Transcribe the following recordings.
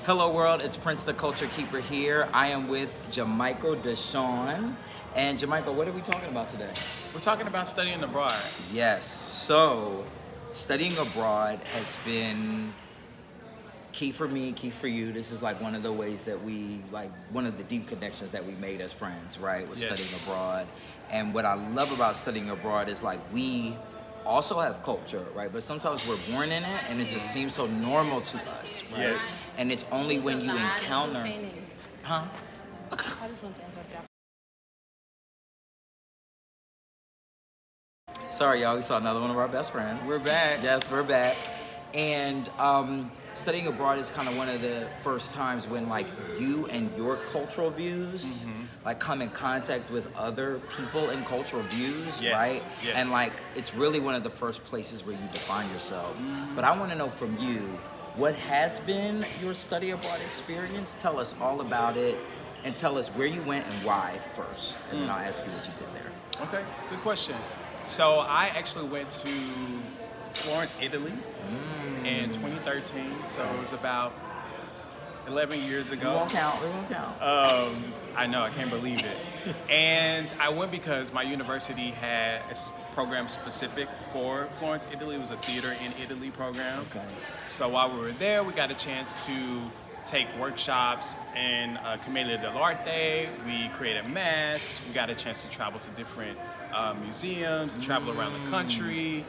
Hello world, it's Prince the Culture Keeper here. I am with Jamichael Deshawn. And Jamichael, what are we talking about today? We're talking about studying abroad. Yes, so studying abroad has been key for me, key for you. This is like one of the ways that one of the deep connections that we made as friends, right? With Yes. studying abroad. And what I love about studying abroad is like we also have culture, right? But sometimes we're born in it and it just seems so normal to us, right? Yes. And it's only when you encounter, huh? I just want to answer that. Sorry, y'all, we saw another one of our best friends. We're back. Yes, we're back. And studying abroad is kind of one of the first times when like you and your cultural views like come in contact with other people and cultural views, Yes, right? yes. And like it's really one of the first places where you define yourself. But I want to know from you, what has been your study abroad experience? Tell us all about it and tell us where you went and why first. And then I'll ask you what you did there. Okay, good question. So I actually went to Florence, Italy in 2013. So it was about 11 years ago. We won't count. I know, I can't believe it. And I went because my university had a program specific for Florence, Italy. It was a theater in Italy program. Okay. So while we were there, we got a chance to take workshops in Commedia dell'arte. We created masks. We got a chance to travel to different museums, travel around the country.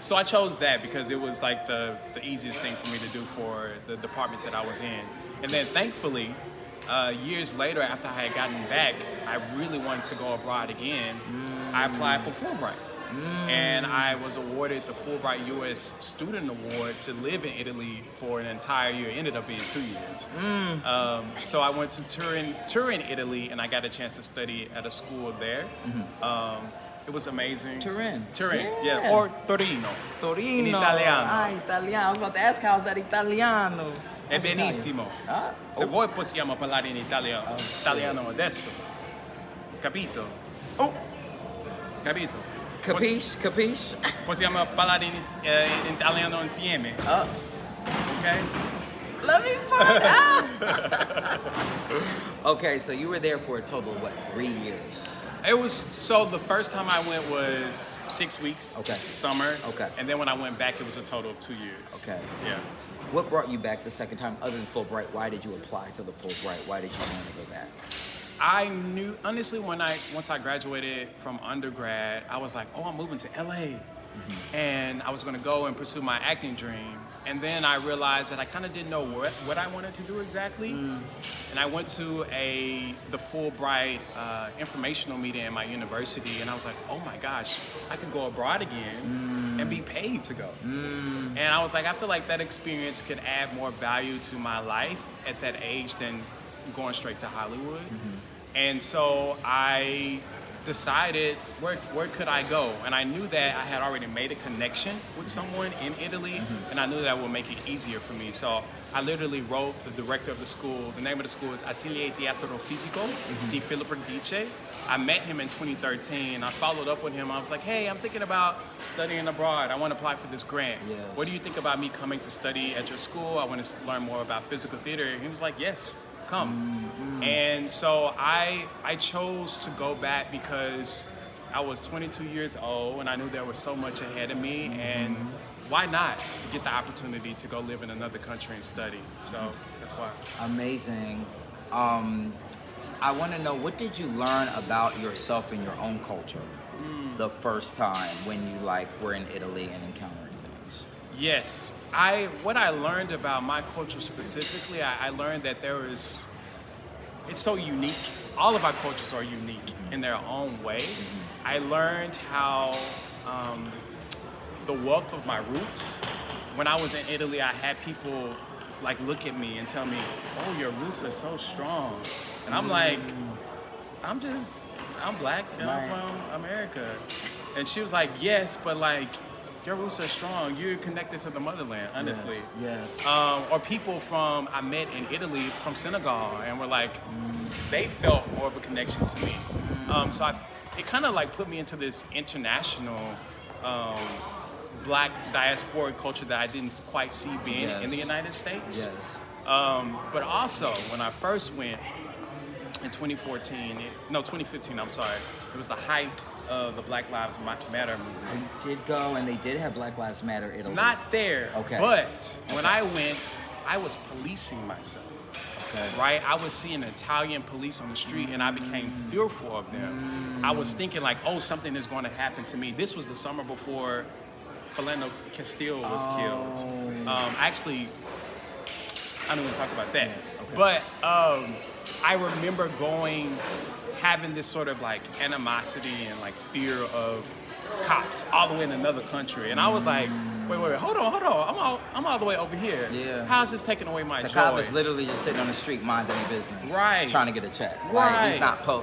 So I chose that because it was like the easiest thing for me to do for the department that I was in. And then thankfully, years later after I had gotten back, I really wanted to go abroad again. I applied for Fulbright. And I was awarded the Fulbright U.S. Student Award to live in Italy for an entire year. It ended up being 2 years. So I went to Turin, Italy, and I got a chance to study at a school there. It was amazing. Turin, yeah. Or Torino. Torino. In italiano. Ah, italiano. I was about to ask how's that Italiano. È benissimo. Ah, Se voi possiamo parlare in italiano adesso. Capito? Oh! Capito? Capiche? Possiamo parlare in italiano insieme. Okay? Let me find out. Okay, so you were there for a total of what, 3 years? It was, so the first time I went was 6 weeks, Okay. summer. Okay. And then when I went back, it was a total of 2 years. Okay. Yeah. What brought you back the second time other than Fulbright? Why did you apply to the Fulbright? Why did you want to go back? I knew, honestly, once I graduated from undergrad, I was like, oh, I'm moving to LA. And I was gonna go and pursue my acting dream. And then I realized that I kind of didn't know what I wanted to do exactly. And I went to the Fulbright informational meeting at my university, and I was like, oh my gosh, I could go abroad again and be paid to go. And I was like, I feel like that experience could add more value to my life at that age than going straight to Hollywood. And so I decided where could I go, and I knew that I had already made a connection with someone in Italy, and I knew that would make it easier for me. So I literally wrote the director of the school. The name of the school is Atelier Teatro Fisico di Filippo Radice. I met him in 2013. I followed up with him. I was like, hey, I'm thinking about studying abroad. I want to apply for this grant. Yes. What do you think about me coming to study at your school? I want to learn more about physical theater. He was like, yes, come. And so I chose to go back because I was 22 years old and I knew there was so much ahead of me, and why not get the opportunity to go live in another country and study? So that's why. Amazing. I want to know, what did you learn about yourself and your own culture the first time when you were in Italy and encountering things? Yes, what I learned about my culture specifically, I learned that it's so unique. All of our cultures are unique in their own way. I learned how the wealth of my roots. When I was in Italy, I had people look at me and tell me, oh, your roots are so strong. And I'm like, I'm black and I'm from America. And she was like, yes, but your roots are strong. You're connected to the motherland, honestly. Yes. Or people I met in Italy from Senegal, and were like, they felt more of a connection to me. So it kind of put me into this international black diasporic culture that I didn't quite see being in the United States. Yes. But also, when I first went in 2015, I'm sorry, it was the height of the Black Lives Matter movement. I did go, and they did have Black Lives Matter Italy. Not there, Okay. but when I went, I was policing myself. Okay. Right? I was seeing Italian police on the street and I became fearful of them. I was thinking like, oh, something is going to happen to me. This was the summer before Philando Castile was killed. Actually, I don't want to talk about that. Yes, okay. But I remember having this sort of like animosity and like fear of cops all the way in another country. And I was like, wait, hold on. I'm all the way over here. Yeah. How is this taking away my The joy? cop is literally just sitting on the street minding his business. Right. Trying to get a check. Right.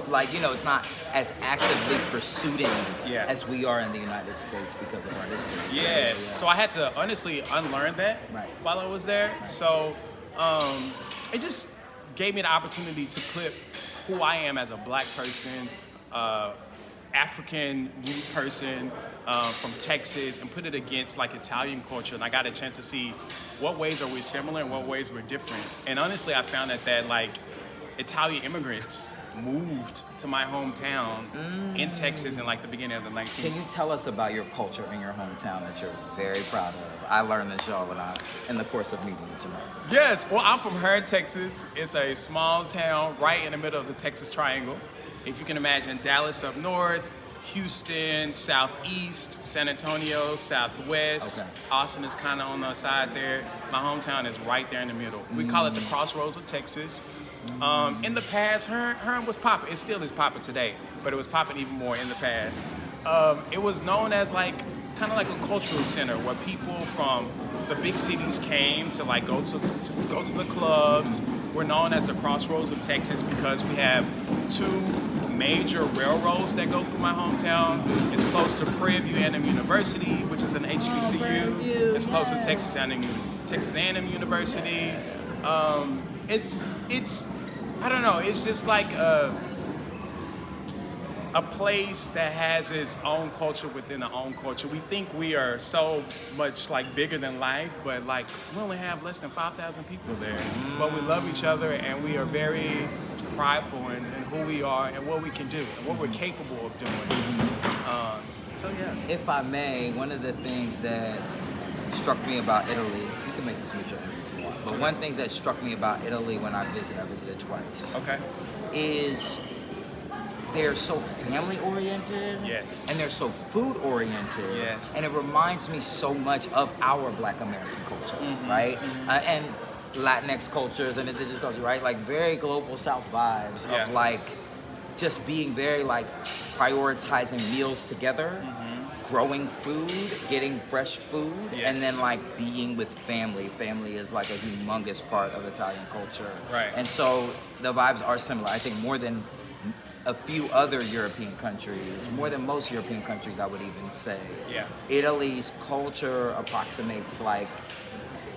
Like, he's not, it's not as actively pursuing Yeah. as we are in the United States because of our history. Yes. So I had to honestly unlearn that Right. while I was there. So it just gave me the opportunity to put who I am as a Black person, African youth person from Texas, and put it against like Italian culture. And I got a chance to see what ways are we similar and what ways we're different. And honestly, I found that like Italian immigrants moved to my hometown in Texas in like the beginning of the 19th. Can you tell us about your culture in your hometown that you're very proud of? I learned this, y'all, in the course of meeting with Jamal. Yes, well, I'm from Hearn, Texas. It's a small town right in the middle of the Texas Triangle. If you can imagine, Dallas up north, Houston, southeast, San Antonio, southwest. Okay. Austin is kind of on the side there. My hometown is right there in the middle. We call it the crossroads of Texas. In the past, Hearn was popping. It still is popping today, but it was popping even more in the past. It was known as like kind of like a cultural center where people from the big cities came to like go to the clubs. We're known as the crossroads of Texas because we have two major railroads that go through my hometown. It's close to Prairie View A&M University, which is an HBCU. It's close to Texas A&M University. It's I don't know. It's just like a place that has its own culture within our own culture. We think we are so much like bigger than life, but like we only have less than 5,000 people there. But we love each other and we are very prideful in who we are and what we can do and what we're capable of doing. So yeah. If I may, one of the things that struck me about Italy, you can make this mutual if you want, but one thing that struck me about Italy when I visited twice, Okay. is they're so family oriented. Yes. And they're so food oriented. Yes. And it reminds me so much of our Black American culture, right? And Latinx cultures and indigenous culture, right? Like very global South vibes Yeah. of like just being very like prioritizing meals together, growing food, getting fresh food, Yes. and then like being with family. Family is like a humongous part of Italian culture. Right. And so the vibes are similar. I think more than a few other European countries, more than most European countries, I would even say. Yeah. Italy's culture approximates like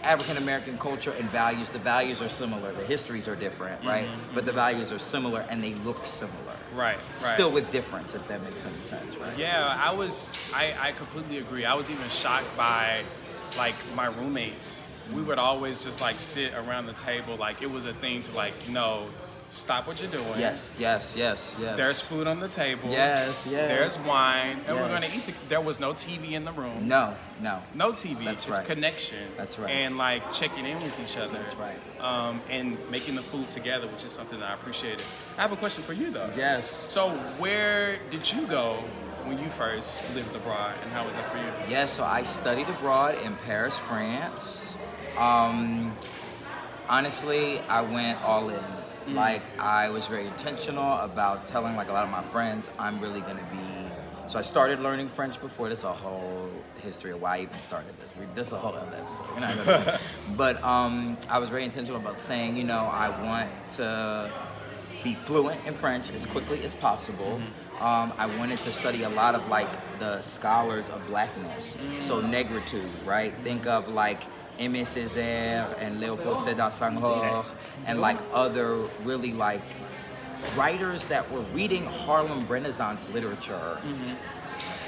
African American culture and values. The values are similar. The histories are different, right? But the values are similar and they look similar. Right. Still with difference, if that makes any sense, right? Yeah, I completely agree. I was even shocked by like my roommates. We would always just like sit around the table like it was a thing to like, no, stop what you're doing. Yes. There's food on the table. Yes. There's wine. And we're Yes. going to eat. There was no TV in the room. No. No TV. That's It's right. connection. That's right. And like checking in with each other. That's right. And making the food together, which is something that I appreciated. I have a question for you though. Yes. So where did you go when you first lived abroad, and how was that for you? Yeah, so I studied abroad in Paris, France. Honestly, I went all in. Like, I was very intentional about telling like a lot of my friends, I'm really gonna be. So I started learning French before. There's a whole history of why I even started this. There's a whole other episode. We're not gonna do that. But I was very intentional about saying, you know, I want to be fluent in French as quickly as possible. I wanted to study a lot of like the scholars of Blackness. So negritude, right? Think of like Aimé Césaire and Léopold Sédar Senghor and like other really like writers that were reading Harlem Renaissance literature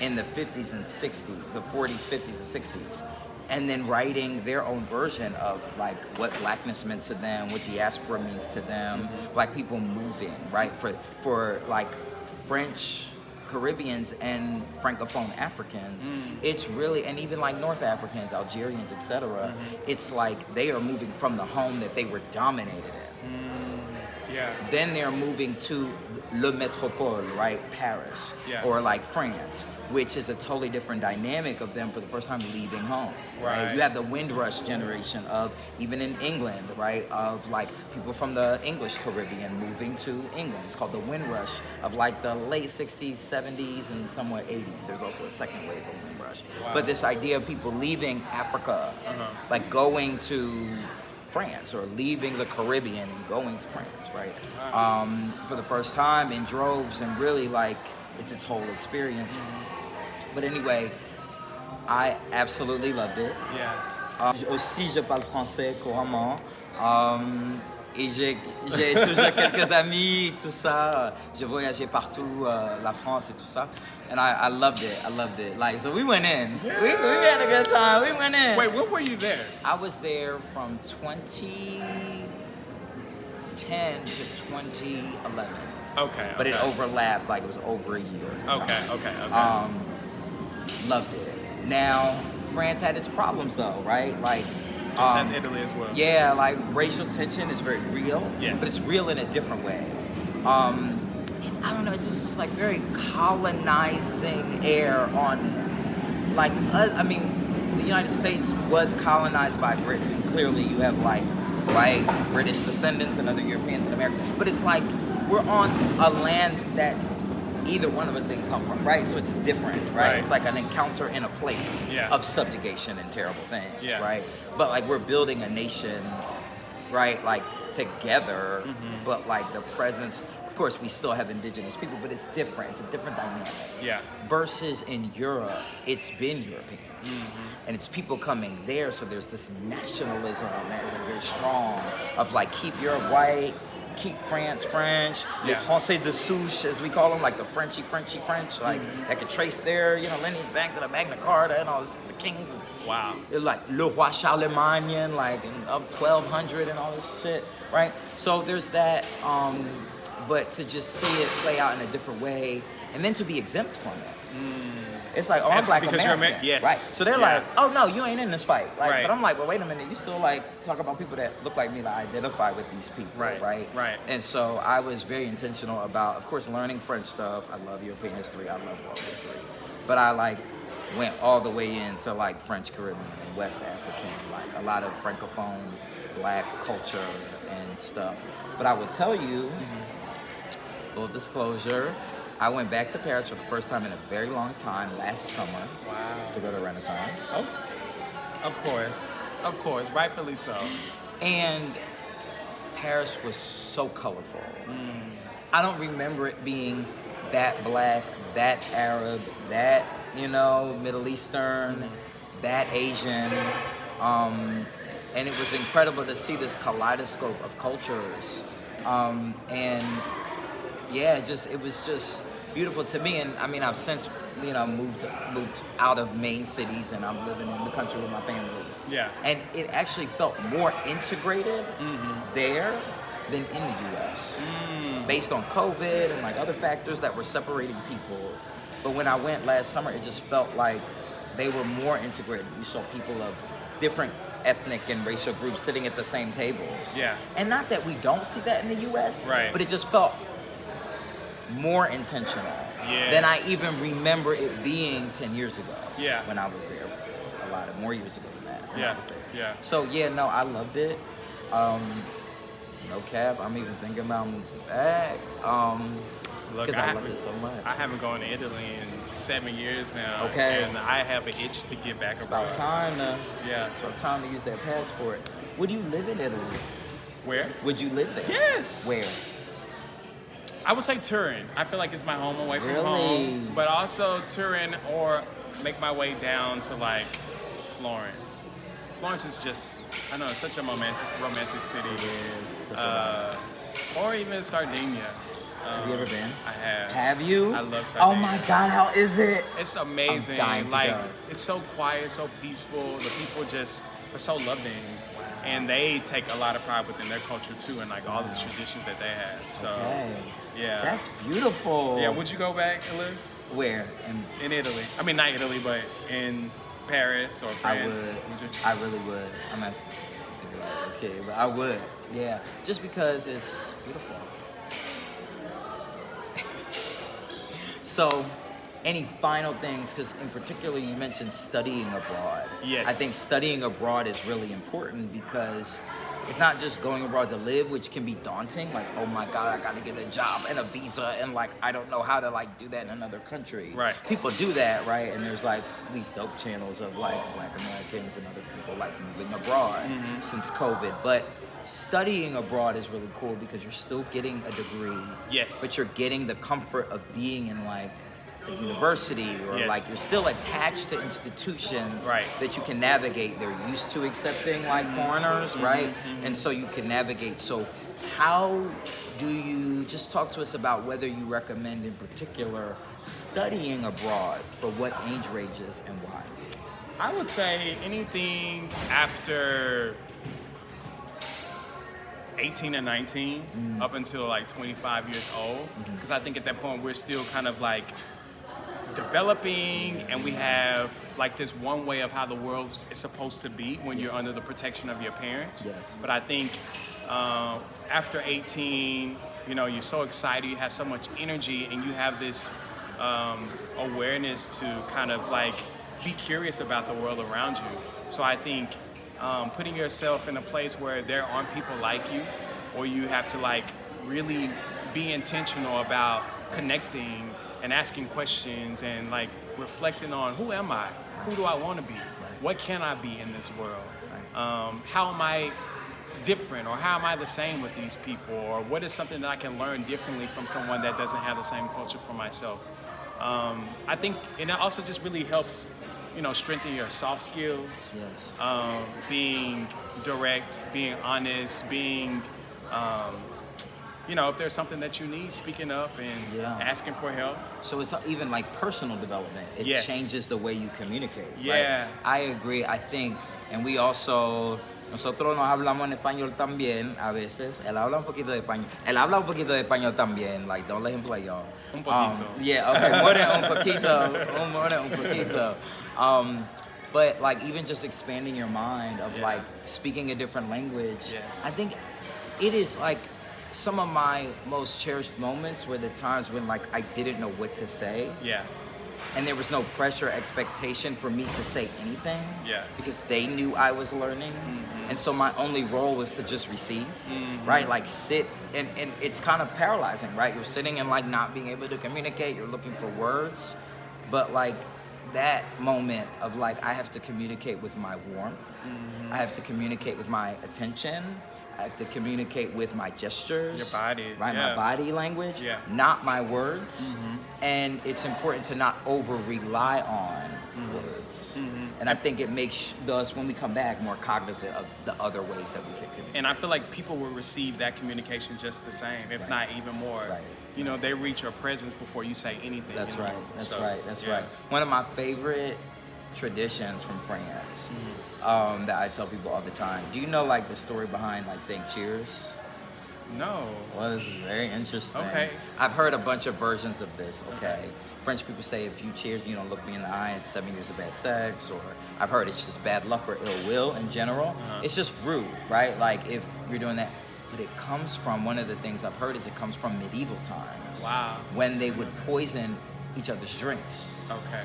in the 50s and 60s, the 40s, 50s, and 60s. and then writing their own version of like what blackness meant to them, what diaspora means to them, black people moving, right? For like French Caribbeans and Francophone Africans, it's really, and even like North Africans, Algerians, etc. It's like they are moving from the home that they were dominated in. Yeah. Then they're moving to Le Métropole, right? Paris, Yeah. or like France, which is a totally different dynamic of them for the first time leaving home. Right? Right. You have the Windrush generation of, even in England, right? Of like people from the English Caribbean moving to England. It's called the Windrush of like the late 60s, 70s, and somewhat 80s. There's also a second wave of Windrush. Wow. But this idea of people leaving Africa, like going to France, or leaving the Caribbean and going to France, right? Wow. For the first time in droves, and really like it's its whole experience. But anyway, I absolutely loved it. Yeah. Aussi, je parle français couramment. Et j'ai toujours quelques amis, tout ça. Je voyageais partout, la France et tout ça. And I loved it. I loved it. Like, so we went in. Yeah. We had a good time. We went in. Wait, when were you there? I was there from 2010 to 2011. Okay. But it overlapped, like it was over a year. Okay. Loved it. Now, France had its problems though, right? Like, Just as Italy as well. yeah, like racial tension is very real. Yes. But it's real in a different way. I don't know, it's just like very colonizing air on it. Like, I mean, the United States was colonized by Britain. Clearly you have like white British descendants and other Europeans in America. But it's like we're on a land that either one of us didn't come from, right? So it's different, right? It's like an encounter in a place of subjugation and terrible things, right? But like we're building a nation, right? Like together, but like the presence, of course we still have indigenous people, but it's different. It's a different dynamic. Yeah. Versus in Europe, it's been European. And it's people coming there, so there's this nationalism that is like very strong of like keep Europe white, keep France French, les Français de souche, as we call them, like the Frenchy French, like that could trace their, lineage back to the Magna Carta and all this, the kings. Wow. It's like Le Roi Charlemagne, like of 1200 and all this shit, right? So there's that, but to just see it play out in a different way, and then to be exempt from it. It's like, oh, I'm Black American, yes. right? So they're like, oh no, you ain't in this fight. Like, Right. But I'm like, well, wait a minute, you still like talk about people that look like me, that identify with these people, right? Right. And so I was very intentional about, of course, learning French stuff. I love European history. I love world history, but I like went all the way into like French Caribbean and West African, like a lot of Francophone Black culture and stuff. But I will tell you, full disclosure, I went back to Paris for the first time in a very long time last summer to go to Renaissance. Oh, of course, rightfully so. And Paris was so colorful. I don't remember it being that Black, that Arab, that, Middle Eastern, that Asian. And it was incredible to see this kaleidoscope of cultures. And yeah, it was just beautiful to me. And I mean, I've since, moved out of main cities, and I'm living in the country with my family. Yeah. And it actually felt more integrated there than in the U.S. Based on COVID and like other factors that were separating people. But when I went last summer, it just felt like they were more integrated. You saw people of different ethnic and racial groups sitting at the same tables. Yeah. And not that we don't see that in the U.S., Right. but it just felt more intentional than I even remember it being 10 years ago. Yeah. When I was there, a lot of more years ago than that. When I was there. Yeah. So no, I loved it. No cap, I'm even thinking about moving back. Look, Because I love it so much. I haven't gone to Italy in 7 years now. Okay. And I have an itch to get back It's abroad. about time to, Yeah. it's about time to use that passport. Would you live in Italy? Where? Would you live there? Yes. Where? I would say Turin. I feel like it's my home away from Really? home. But also Turin, or make my way down to like Florence. Florence is just, I know, it's such a romantic city. It is. Such a Or even Sardinia. Have you ever been? I have. Have you? I love Oh Sardinia. my God, how is it? It's amazing. dying to Like go. it's so quiet, so peaceful. The people just are so loving, and they take a lot of pride within their culture too, and like all the traditions that they have. So Okay. yeah, That's beautiful. yeah. Would you go back and live Where? in Italy? I mean, not Italy, but in Paris or I France. would. you? I really would. I'm not thinking like, okay, but I would. Yeah. Just because it's beautiful. So, any final things? Because in particular, you mentioned studying abroad. Yes. I think studying abroad is really important because it's not just going abroad to live, which can be daunting. Like, oh my God, I got to get a job and a visa, and like I don't know how to like do that in another country. Right. People do that, right? And there's like these dope channels of like Black Americans and other people like moving abroad since COVID, but. Studying abroad is really cool because you're still getting a degree. Yes. But you're getting the comfort of being in like a university or Yes. like you're still attached to institutions Right. that you can navigate. They're used to accepting like foreigners, right? And so you can navigate. So how do you just talk to us about whether you recommend in particular studying abroad for what age ranges and why? I would say anything after 18 and 19 up until like 25 years old, because I think at that point we're still kind of like developing, and we have like this one way of how the world is supposed to be when you're under the protection of your parents. Yes. But I think after 18, you know, you're so excited, you have so much energy, and you have this awareness to kind of like be curious about the world around you. So I think putting yourself in a place where there aren't people like you, or you have to like really be intentional about connecting and asking questions and like reflecting on who am I? Who do I want to be? What can I be in this world? How am I different, or how am I the same with these people? Or what is something that I can learn differently from someone that doesn't have the same culture for myself? I think, and it also just really helps, you know, strengthen your soft skills. Yes. Being direct, being honest, being, you know, if there's something that you need, speaking up and asking for help. So it's even like personal development. It Yes. changes the way you communicate. Yeah. Right? I agree. I think, and we also, nosotros nos hablamos en español también a veces. Él habla un poquito de español. Él habla un poquito de español también. Like, don't let him play, y'all. Un poquito. Yeah, okay. More than un poquito. More than un poquito. But like even just expanding your mind of like speaking a different language. Yes. I think it is like some of my most cherished moments were the times when like I didn't know what to say. Yeah. And there was no pressure or expectation for me to say anything. Yeah. Because they knew I was learning. And so my only role was to just receive, right? Like sit, and it's kind of paralyzing, right? You're sitting and like not being able to communicate, you're looking for words, but like that moment of like, I have to communicate with my warmth, I have to communicate with my attention, I have to communicate with my gestures. Your body, right? My body language, not my words. And it's important to not over rely on words. And I think it makes us, when we come back, more cognizant of the other ways that we can communicate. And I feel like people will receive that communication just the same, if not even more. Right. You know, they reach your presence before you say anything. That's you know? right. That's So, right. That's yeah. right. One of my favorite traditions from France that I tell people all the time. Do you know like the story behind like saying cheers? No. Well, this is very interesting. Okay. I've heard a bunch of versions of this. Okay. French people say if you cheers, you don't look me in the eye, it's 7 years of bad sex. Or I've heard it's just bad luck or ill will in general. It's just rude, right? Like if you're doing that. But it comes from, one of the things I've heard is it comes from medieval times. Wow. When they would poison each other's drinks. Okay.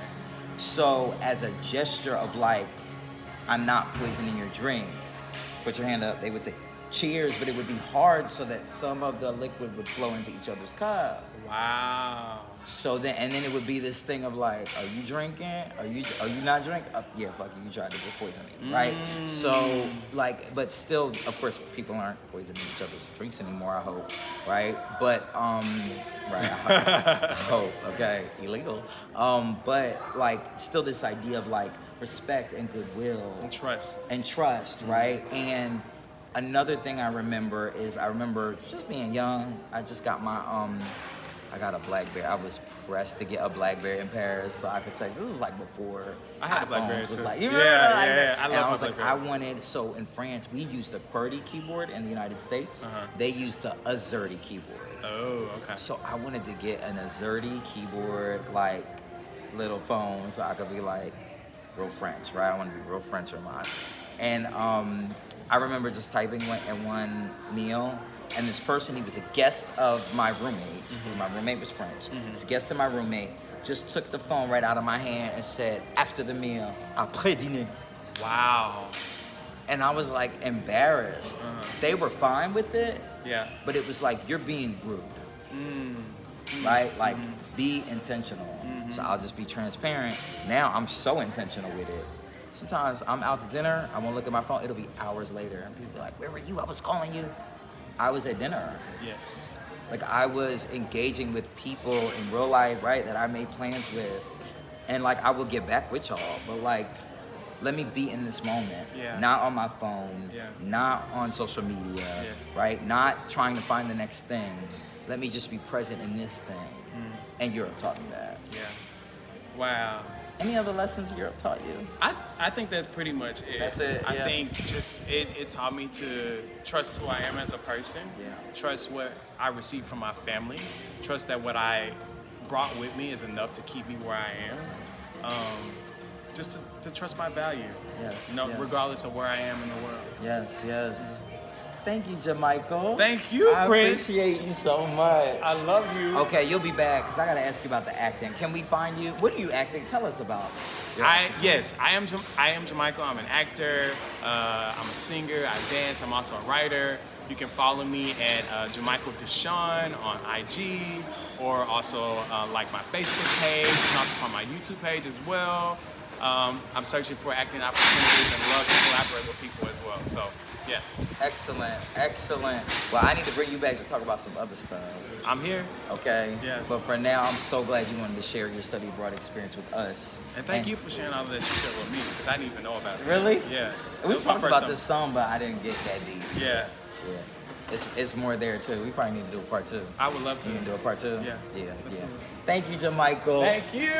So as a gesture of like, I'm not poisoning your drink, put your hand up, they would say, cheers, but it would be hard so that some of the liquid would flow into each other's cup. Wow. So then, and then it would be this thing of like, are you drinking? Are you not drinking? Yeah, fuck you tried to just poison me, right? So like, but still, of course, people aren't poisoning each other's drinks anymore, I hope, right? But, right, I hope, okay, illegal. But like, still this idea of like respect and goodwill. And trust. Right? And another thing I remember is, I remember just being young, I just got my I got a BlackBerry. I was pressed to get a BlackBerry in Paris so I could text. This is like before I had a iPhones BlackBerry was too. like, you remember that? I And love I my was like, BlackBerry. I wanted, so in France, we used the QWERTY keyboard in the United States. Uh-huh. They used the AZERTY keyboard. Oh, okay. So I wanted to get an AZERTY keyboard, like little phone, so I could be like real French, right? I want to be real French or mine. And I remember just typing in one meal, and this person, he was a guest of my roommate. My roommate was French. He was a guest of my roommate. Just took the phone right out of my hand and said, after the meal, après dîner. Wow. And I was like embarrassed. They were fine with it, Yeah. but it was like, you're being rude. Right? Like, be intentional. So I'll just be transparent. Now I'm so intentional with it. Sometimes I'm out to dinner, I won't look at my phone, it'll be hours later. And people are like, where were you? I was calling you. I was at dinner. Yes. Like, I was engaging with people in real life, right, that I made plans with. And like, I will get back with y'all, but like, let me be in this moment. Yeah. Not on my phone, Yeah. not on social media, Yes. right? Not trying to find the next thing. Let me just be present in this thing. And Europe taught me that. Yeah. Wow. Any other lessons Europe taught you? I think that's pretty much it. That's it, I yeah. think just it taught me to trust who I am as a person. Yeah. Trust what I received from my family. Trust that what I brought with me is enough to keep me where I am. Just to trust my value. Yes, No, yes. regardless of where I am in the world. Yes, yes. Thank you, Jamichael. Thank you, I Prince. appreciate you so much. I love you. Okay, you'll be back because I gotta ask you about the acting. Can we find you? What are you acting? Tell us about. your acting. Yes, I am Jamichael. I'm an actor. I'm a singer. I dance. I'm also a writer. You can follow me at Jamichael Deshawn on IG, or also like my Facebook page. You can also find my YouTube page as well. I'm searching for acting opportunities and love to collaborate with people as well. So, yeah, Excellent, excellent. Well, I need to bring you back to talk about some other stuff. I'm here. Okay. Yeah. But for now, I'm so glad you wanted to share your study abroad experience with us. And thank you for sharing all of that you shared with me, because I didn't even know about it. Really? Yeah. We It was my talked first about time. this some, but I didn't get that deep. Yeah. Yeah. It's more there too. We probably need to do a part two. I would love to. You can do a part two? Yeah. Yeah. Let's yeah. do it. Thank you, Jamichael. Thank you.